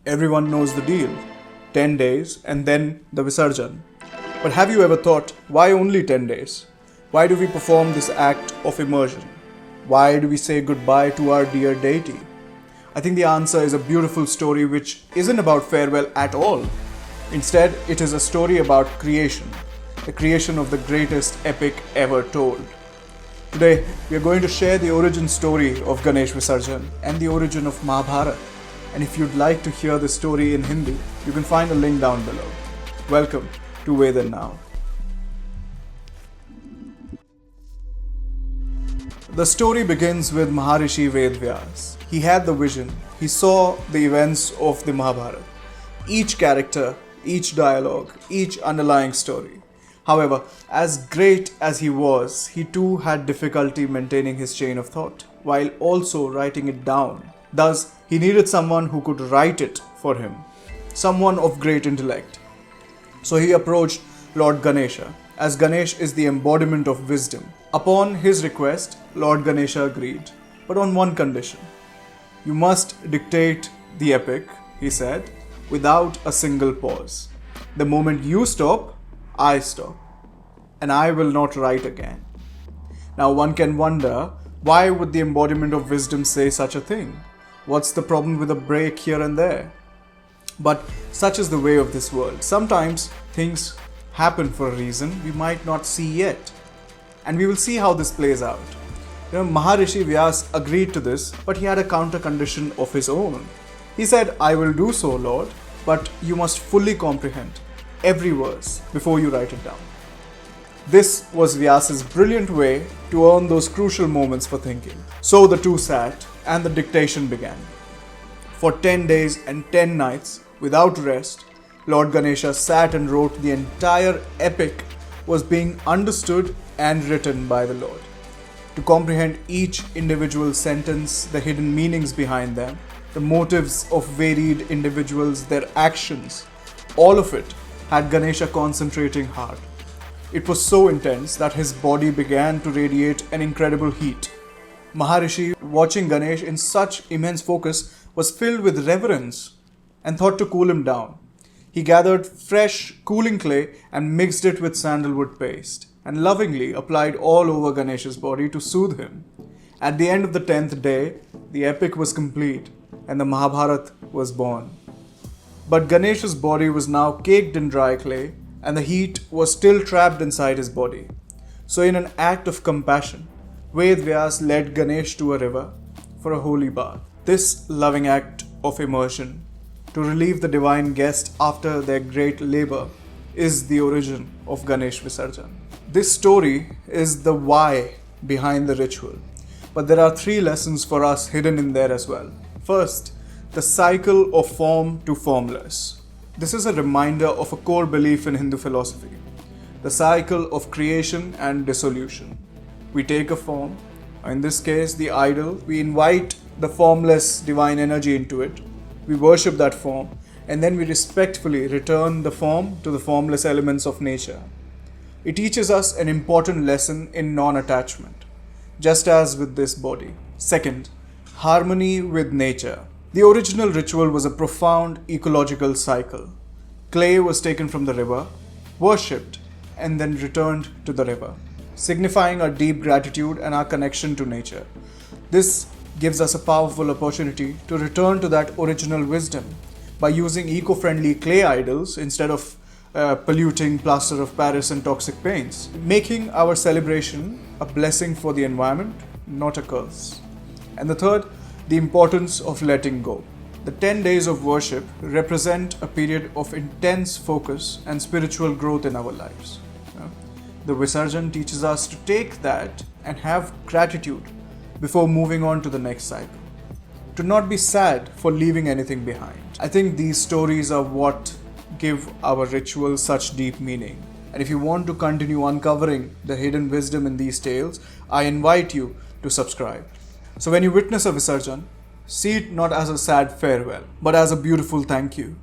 Everyone knows the deal. 10 days and then the Visarjan. But have you ever thought, why only 10 days? Why do we perform this act of immersion? Why do we say goodbye to our dear deity? I think the answer is a beautiful story which isn't about farewell at all. Instead, it is a story about creation, the creation of the greatest epic ever told. Today, we are going to share the origin story of Ganesh Visarjan and the origin of Mahabharata. And if you'd like to hear the story in Hindi, you can find a link down below. Welcome to Veda Now. The story begins with Maharishi Vyasa. He had the vision. He saw the events of the Mahabharata. Each character, each dialogue, each underlying story. However, as great as he was, he too had difficulty maintaining his chain of thought, while also writing it down. Thus, he needed someone who could write it for him, someone of great intellect. So he approached Lord Ganesha, as Ganesh is the embodiment of wisdom. Upon his request, Lord Ganesha agreed, but on one condition. You must dictate the epic, he said, without a single pause. The moment you stop, I stop, and I will not write again. Now one can wonder, why would the embodiment of wisdom say such a thing? What's the problem with a break here and there? But such is the way of this world. Sometimes things happen for a reason we might not see yet. And we will see how this plays out. Maharishi Vyasa agreed to this, but he had a counter condition of his own. He said, I will do so, Lord, but you must fully comprehend every verse before you write it down. This was Vyasa's brilliant way to earn those crucial moments for thinking. So the two sat and the dictation began. For 10 days and 10 nights, without rest, Lord Ganesha sat and wrote the entire epic was being understood and written by the Lord. To comprehend each individual sentence, the hidden meanings behind them, the motives of varied individuals, their actions, all of it had Ganesha concentrating hard. It was so intense that his body began to radiate an incredible heat. Maharishi, watching Ganesh in such immense focus, was filled with reverence and thought to cool him down. He gathered fresh, cooling clay and mixed it with sandalwood paste and lovingly applied all over Ganesha's body to soothe him. At the end of the 10th day, the epic was complete and the Mahabharata was born. But Ganesha's body was now caked in dry clay and the heat was still trapped inside his body. So in an act of compassion, Ved Vyasa led Ganesh to a river for a holy bath. This loving act of immersion to relieve the divine guest after their great labor is the origin of Ganesh Visarjan. This story is the why behind the ritual, but there are 3 lessons for us hidden in there as well. First, the cycle of form to formless. This is a reminder of a core belief in Hindu philosophy, the cycle of creation and dissolution. We take a form, in this case the idol, we invite the formless divine energy into it, we worship that form, and then we respectfully return the form to the formless elements of nature. It teaches us an important lesson in non-attachment, just as with this body. Second, harmony with nature. The original ritual was a profound ecological cycle. Clay was taken from the river, worshipped, and then returned to the river, signifying our deep gratitude and our connection to nature. This gives us a powerful opportunity to return to that original wisdom by using eco-friendly clay idols instead of polluting plaster of Paris and toxic paints, making our celebration a blessing for the environment, not a curse. And the third, the importance of letting go. The 10 days of worship represent a period of intense focus and spiritual growth in our lives. The Visarjan teaches us to take that and have gratitude before moving on to the next cycle. To not be sad for leaving anything behind. I think these stories are what give our rituals such deep meaning. And if you want to continue uncovering the hidden wisdom in these tales, I invite you to subscribe. So when you witness a Visarjan, see it not as a sad farewell, but as a beautiful thank you.